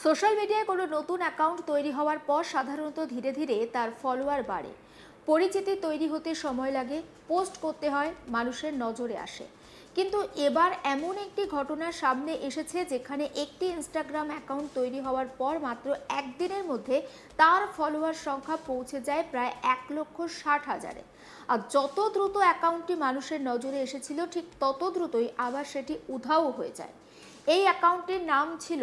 Social মিডিয়ায় কোনো নতুন অ্যাকাউন্ট তৈরি হওয়ার পর সাধারণত ধীরে ধীরে তার ফলোয়ার বাড়ে, পরিচিতি তৈরি হতে সময় লাগে, পোস্ট করতে হয়, মানুষের নজরে আসে। কিন্তু এবার এমন একটি ঘটনা সামনে এসেছে যেখানে একটি ইনস্টাগ্রাম অ্যাকাউন্ট তৈরি হওয়ার পর মাত্র একদিনের মধ্যে তার ফলোয়ার সংখ্যা পৌঁছে যায় প্রায় 1,60,000-এ। আর যত দ্রুত অ্যাকাউন্টটি মানুষের নজরে এসেছিল ঠিক তত দ্রুতই আবার সেটি উধাও হয়ে যায়। এই অ্যাকাউন্টের নাম ছিল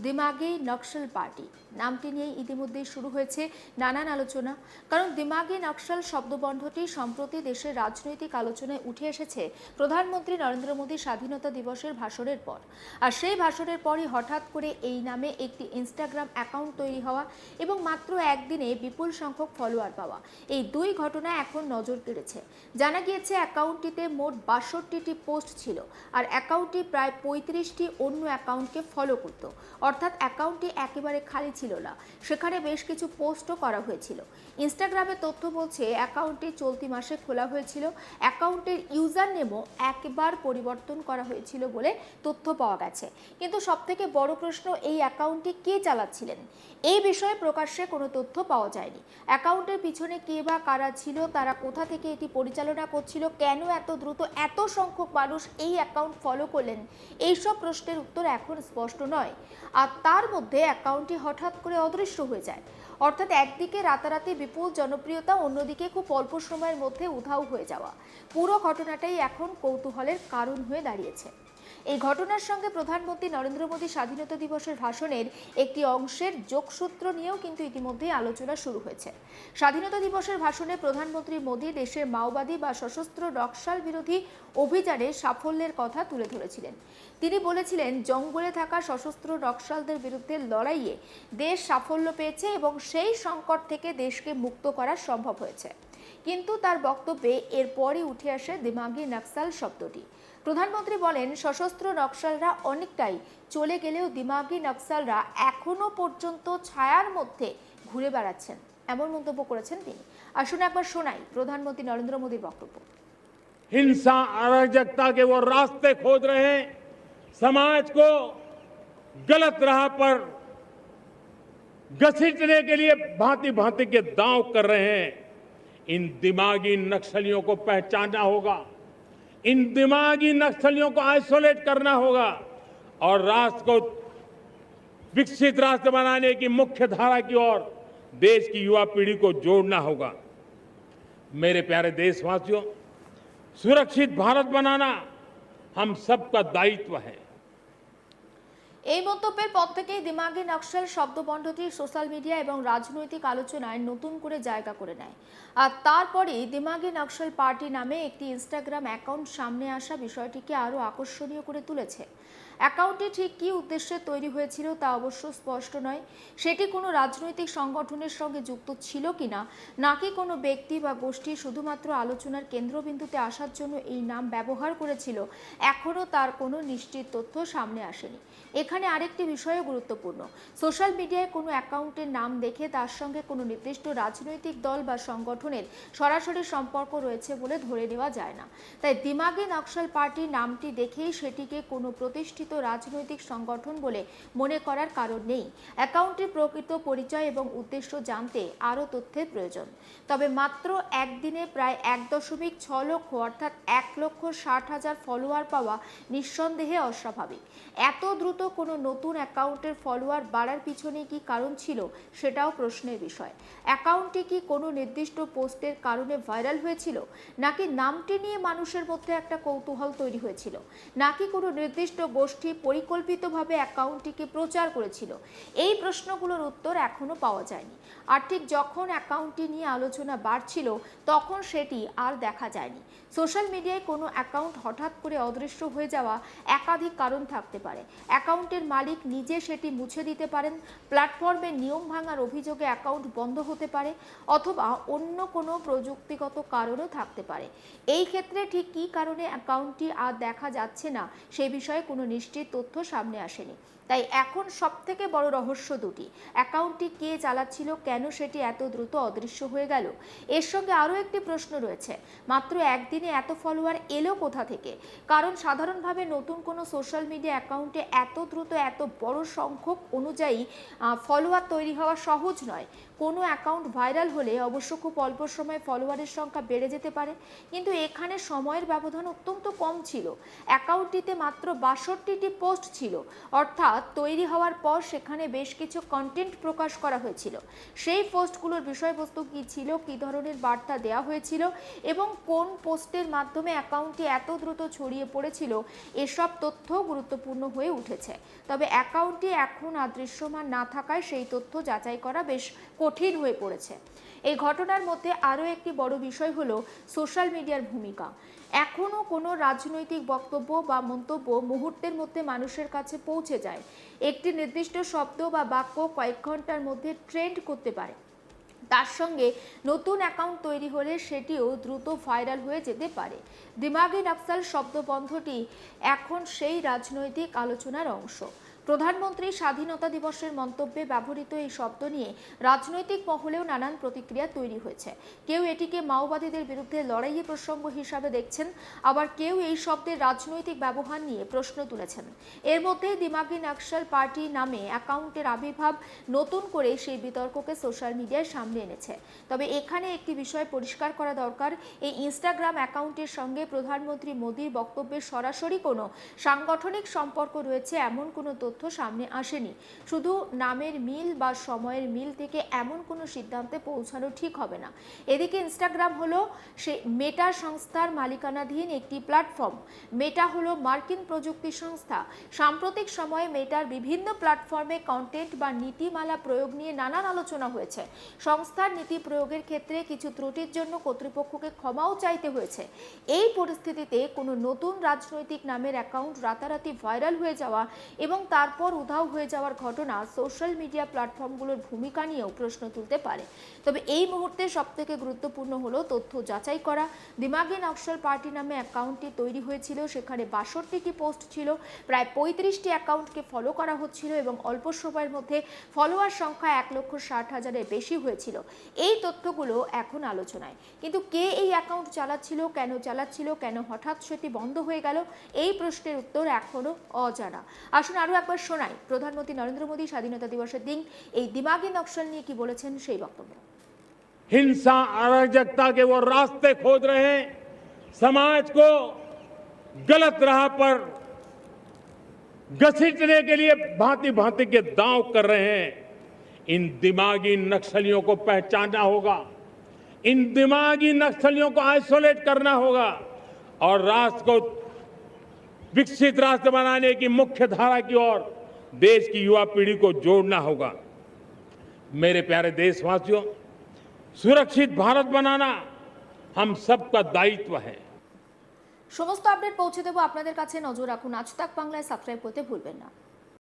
দিমাগি নকশাল পার্টি। নামটি নিয়ে ইতিমধ্যেই শুরু হয়েছে নানান আলোচনা, কারণ দিমাগি নকশাল শব্দবন্ধটি সম্প্রতি দেশের রাজনৈতিক আলোচনায় উঠে এসেছে প্রধানমন্ত্রী নরেন্দ্র মোদী স্বাধীনতা দিবসের ভাষণের পর। আর সেই ভাষণের পরই হঠাৎ করে এই নামে একটি ইনস্টাগ্রাম অ্যাকাউন্ট তৈরি হওয়া এবং মাত্র একদিনে বিপুল সংখ্যক ফলোয়ার পাওয়া, এই দুই ঘটনা এখন নজর কেড়েছে। জানা গিয়েছে অ্যাকাউন্টটিতে মোট 62টি পোস্ট ছিল, আর অ্যাকাউন্টটি প্রায় 35টি অন্য অ্যাকাউন্টকে ফলো করত। অর্থাৎ অ্যাকাউন্টটি একেবারে খালি ছিল না, সেখানে বেশ কিছু পোস্টও করা হয়েছিল। ইনস্টাগ্রামের তথ্য বলছে অ্যাকাউন্টটি চলতি মাসে খোলা হয়েছিল। অ্যাকাউন্টের ইউজার নেমও একবার পরিবর্তন করা হয়েছিল বলে তথ্য পাওয়া গেছে। কিন্তু সবথেকে বড় প্রশ্ন, এই অ্যাকাউন্টটি কে চালাচ্ছিলেন? এই বিষয়ে প্রকাশ্যে কোনো তথ্য পাওয়া যায়নি। অ্যাকাউন্টের পিছনে কে বা কারা ছিল, তারা কোথা থেকে এটি পরিচালনা করছিল, কেন এত দ্রুত এত সংখ্যক মানুষ এই অ্যাকাউন্ট ফলো করলেন, এইসব প্রশ্নের উত্তর এখন স্পষ্ট নয়। আর তার মধ্যে অ্যাকাউন্টটি হঠাৎ করে অদৃশ্য হয়ে যায়। অর্থাৎ একদিকে রাতারাতি বিপুল জনপ্রিয়তা, অন্যদিকে খুব অল্প সময়ের মধ্যে উধাও হয়ে যাওয়া। পুরো ঘটনাটাই এখন কৌতূহলের কারণ হয়ে দাঁড়িয়েছে। এই ঘটনার সঙ্গে প্রধানমন্ত্রী নরেন্দ্র মোদী স্বাধীনতা দিবসের ভাষণের একটি অংশের যোগসূত্র নিয়েও কিন্তু ইতিমধ্যেই আলোচনা শুরু হয়েছে। স্বাধীনতা দিবসের ভাষণে প্রধানমন্ত্রী মোদী দেশের মাওবাদী বা সশস্ত্র নকশাল বিরোধী অভিযানের সাফল্যের কথা তুলে ধরেছিলেন। তিনি বলেছিলেন, জঙ্গলে থাকা সশস্ত্র নকশালদের বিরুদ্ধে লড়াইয়ে দেশ সাফল্য পেয়েছে এবং সেই সংকট থেকে দেশকে মুক্ত করা সম্ভব হয়েছে। কিন্তু তার বক্তব্যে এরপরই উঠে আসে দিমাগি নকশাল শব্দটি। প্রধানমন্ত্রী বলেন, সশস্ত্র নকশালরা অনেকটাই চলে গেলেও দিমাগি নকশালরা এখনো পর্যন্ত ছায়ার মধ্যে ঘুরে বেড়াচ্ছেন, এমন মন্তব্য করেছেন তিনি। আসুন একবার শোনাই প্রধানমন্ত্রী নরেন্দ্র মোদীর বক্তব্য। हिंसा अराजकता के वो रास्ते खोज रहे हैं, समाज को गलत राह पर घसीटने के लिए भांति भांति के दांव कर रहे हैं। इन दिमागी नक्सलियों को पहचानना होगा, इन दिमागी नक्सलियों को आइसोलेट करना होगा और राष्ट्र को विकसित राष्ट्र बनाने की मुख्य धारा की ओर देश की युवा पीढ़ी को जोड़ना होगा। मेरे प्यारे देशवासियों, सुरक्षित भारत बनाना हम सबका दायित्व है। এই মন্তব্যের পর থেকেই দিমাগি নকশাল শব্দবন্ধটি সোশ্যাল মিডিয়া এবং রাজনৈতিক আলোচনায় নতুন করে জায়গা করে নেয়। আর তারপরেই দিমাগি নকশাল পার্টি নামে একটি ইনস্টাগ্রাম অ্যাকাউন্ট সামনে আসা বিষয়টিকে আরও আকর্ষণীয় করে তুলেছে। অ্যাকাউন্টটি ঠিক কী উদ্দেশ্যে তৈরি হয়েছিল তা অবশ্য স্পষ্ট নয়। সেটি কোনো রাজনৈতিক সংগঠনের সঙ্গে যুক্ত ছিল কিনা, নাকি কোনো ব্যক্তি বা গোষ্ঠী শুধুমাত্র আলোচনার কেন্দ্রবিন্দুতে আসার জন্য এই নাম ব্যবহার করেছিল, এখনও তার কোনো নিশ্চিত তথ্য সামনে আসেনি। এখানে আরেকটি বিষয়ও গুরুত্বপূর্ণ, সোশ্যাল মিডিয়ায় কোনো অ্যাকাউন্টের নাম দেখে তার সঙ্গে কোনো নির্দিষ্ট রাজনৈতিক দল বা সংগঠনের সরাসরি সম্পর্ক রয়েছে বলে ধরে নেওয়া যায় না। তাই দিমাগি নকশাল পার্টি নামটি দেখেই সেটিকে কোনো প্রতিষ্ঠিত রাজনৈতিক সংগঠন বলে মনে করার কারণ নেই। অ্যাকাউন্টের প্রকৃত পরিচয় এবং উদ্দেশ্য জানতে আরও তথ্যের প্রয়োজন। তবে মাত্র একদিনে প্রায় 1.6 লক্ষ অর্থাৎ 1,60,000 ফলোয়ার পাওয়া নিঃসন্দেহে অস্বাভাবিক। এত দ্রুত কোনো নতুন অ্যাকাউন্টের ফলোয়ার বাড়ার পিছনে কি কারণ ছিল, সেটাও প্রশ্নের বিষয়। অ্যাকাউন্টটি কি কোনো নির্দিষ্ট পোস্টের কারণে ভাইরাল হয়েছিল, নাকি নামটি নিয়ে মানুষের মধ্যে একটা কৌতূহল তৈরি হয়েছিল, নাকি কোনো নির্দিষ্ট গোষ্ঠী পরিকল্পিতভাবে অ্যাকাউন্টটিকে প্রচার করেছিল? এই প্রশ্নগুলোর উত্তর এখনো পাওয়া যায়নি। আর ঠিক যখন অ্যাকাউন্টটি নিয়ে আলোচনা বাড়ছিল তখন সেটি আর দেখা যায়নি। সোশ্যাল মিডিয়ায় কোনো অ্যাকাউন্ট হঠাৎ করে অদৃশ্য হয়ে যাওয়া একাধিক কারণ থাকতে পারে। অ্যাকাউন্টের মালিক নিজে সেটি মুছে দিতে পারেন, প্ল্যাটফর্মের নিয়ম ভাঙার অভিযোগে অ্যাকাউন্ট বন্ধ হতে পারে, অথবা অন্য কোনো প্রযুক্তিগত কারণও থাকতে পারে। এই ক্ষেত্রে ঠিক কী কারণে অ্যাকাউন্টটি আর দেখা যাচ্ছে না, সে বিষয়ে কোনো নিশ্চিত তথ্য সামনে আসেনি। তাই এখন সবথেকে বড় রহস্য দুটি, অ্যাকাউন্টটি কে চালাচ্ছিল, কেন সেটি এত দ্রুত অদৃশ্য হয়ে গেল। এর সঙ্গে আরও একটি প্রশ্ন রয়েছে, মাত্র একদিনে এত ফলোয়ার এলো কোথা থেকে? কারণ সাধারণভাবে নতুন কোনো সোশ্যাল মিডিয়া অ্যাকাউন্টে এত দ্রুত এত বড় সংখ্যক অনুযায়ী ফলোয়ার তৈরি হওয়া সহজ নয়। কোনো অ্যাকাউন্ট ভাইরাল হলে অবশ্য খুব অল্প সময়ে ফলোয়ারের সংখ্যা বেড়ে যেতে পারে, কিন্তু এখানে সময়ের ব্যবধান অত্যন্ত কম ছিল। অ্যাকাউন্টটিতে মাত্র ৬২টি পোস্ট ছিল, অর্থাৎ তৈরি হওয়ার পর সেখানে বেশ কিছু কন্টেন্ট প্রকাশ করা হয়েছিল। সেই পোস্টগুলোর বিষয়বস্তু কী ছিল, কী ধরনের বার্তা দেওয়া হয়েছিল এবং কোন পোস্টের মাধ্যমে অ্যাকাউন্টটি এত দ্রুত ছড়িয়ে পড়েছিল, এসব তথ্য গুরুত্বপূর্ণ হয়ে উঠেছে। তবে অ্যাকাউন্টটি এখন আর দৃশ্যমান না থাকায় সেই তথ্য যাচাই করা বেশ কঠিন হয়ে পড়েছে। এই ঘটনার মধ্যে আরও একটি বড় বিষয় হলো সোশ্যাল মিডিয়ার ভূমিকা। এখনও কোনো রাজনৈতিক বক্তব্য বা মন্তব্য মুহূর্তের মধ্যে মানুষের কাছে পৌঁছে যায়। একটি নির্দিষ্ট শব্দ বা বাক্য কয়েক ঘন্টার মধ্যে ট্রেন্ড করতে পারে। তার সঙ্গে নতুন অ্যাকাউন্ট তৈরি হলে সেটিও দ্রুত ভাইরাল হয়ে যেতে পারে। দিমাগি নকশাল শব্দবন্ধটি এখন সেই রাজনৈতিক আলোচনার অংশ। প্রধানমন্ত্রী স্বাধীনতা দিবসের মন্তব্যে ব্যবহৃত এই শব্দ নিয়ে রাজনৈতিক মহলেও নানান প্রতিক্রিয়া তৈরি হয়েছে। কেউ এটিকে মাওবাদীদের বিরুদ্ধে লড়াইয়ের প্রসঙ্গ হিসাবে দেখছেন, আবার কেউ এই শব্দের রাজনৈতিক ব্যবহার নিয়ে প্রশ্ন তুলেছেন। এর মধ্যে দিমাগি নকশাল পার্টি নামে অ্যাকাউন্টের আবির্ভাব নতুন করে সেই বিতর্ককে সোশ্যাল মিডিয়ায় সামনে এনেছে। তবে এখানে একটি বিষয় পরিষ্কার করা দরকার, এই ইনস্টাগ্রাম অ্যাকাউন্টের সঙ্গে প্রধানমন্ত্রী মোদীর বক্তব্যের সরাসরি কোনো সাংগঠনিক সম্পর্ক রয়েছে এমন কোনো তথ্য সামনে আসেনি। শুধু নামের মিল বা সময়ের মিল থেকে এমন কোনো সিদ্ধান্তে পৌঁছানো ঠিক হবে না। এদিকে ইনস্টাগ্রাম হলো সে মেটা সংস্থার মালিকানাধীন একটি প্ল্যাটফর্ম। মেটা হলো মার্কিন প্রযুক্তি সংস্থা। সাম্প্রতিক সময়ে মেটার বিভিন্ন প্ল্যাটফর্মে কন্টেন্ট বা নীতিমালা প্রয়োগ নিয়ে নানান আলোচনা হয়েছে। সংস্থার নীতি প্রয়োগের ক্ষেত্রে কিছু ত্রুটির জন্য কর্তৃপক্ষকে ক্ষমাও চাইতে হয়েছে। এই পরিস্থিতিতে কোনো নতুন রাজনৈতিক নামের অ্যাকাউন্ট রাতারাতি ভাইরাল হয়ে যাওয়া এবং তারপর উধাও হয়ে যাওয়ার ঘটনা সোশ্যাল মিডিয়া প্ল্যাটফর্মগুলোর ভূমিকা নিয়েও প্রশ্ন তুলতে পারে। তবে এই মুহূর্তে সবথেকে গুরুত্বপূর্ণ হলো তথ্য যাচাই করা। দিমাগি নকশাল পার্টি নামে অ্যাকাউন্টটি তৈরি হয়েছিল, সেখানে ৬২টি পোস্ট ছিল, প্রায় ৩৫টি অ্যাকাউন্টকে ফলো করা হচ্ছিল এবং অল্প সময়ের মধ্যে ফলোয়ার সংখ্যা ১,৬০,০০০-এর বেশি হয়েছিল। এই তথ্যগুলো এখন আলোচনায়, কিন্তু কে এই অ্যাকাউন্ট চালাচ্ছিল, কেন হঠাৎ সেটি বন্ধ হয়ে গেল, এই প্রশ্নের উত্তর এখনো অজানা। আসুন আরও একবার শোনাই প্রধানমন্ত্রী নরেন্দ্র মোদী স্বাধীনতা দিবসের দিন এই দিমাগি নকশাল নিয়ে কি বলেছেন সেই বক্তব্য। हिंसा अराजकता के वो रास्ते खोज रहे हैं, समाज को गलत राह पर घसीटने के लिए भांति भांति के दांव कर रहे हैं। इन दिमागी नक्सलियों को पहचानना होगा, इन दिमागी नक्सलियों को आइसोलेट करना होगा और राष्ट्र को विकसित राष्ट्र बनाने की मुख्य धारा की ओर देश की युवा पीढ़ी को जोड़ना होगा। मेरे प्यारे देशवासियों, सुरक्षित भारत बनाना हम सबका दायित्व है। সমস্ত আপডেট পৌঁছে দেবো আপনাদের কাছে, নজর রাখুন আজ তাক বাংলায়, সাবস্ক্রাইব করতে ভুলবেন না।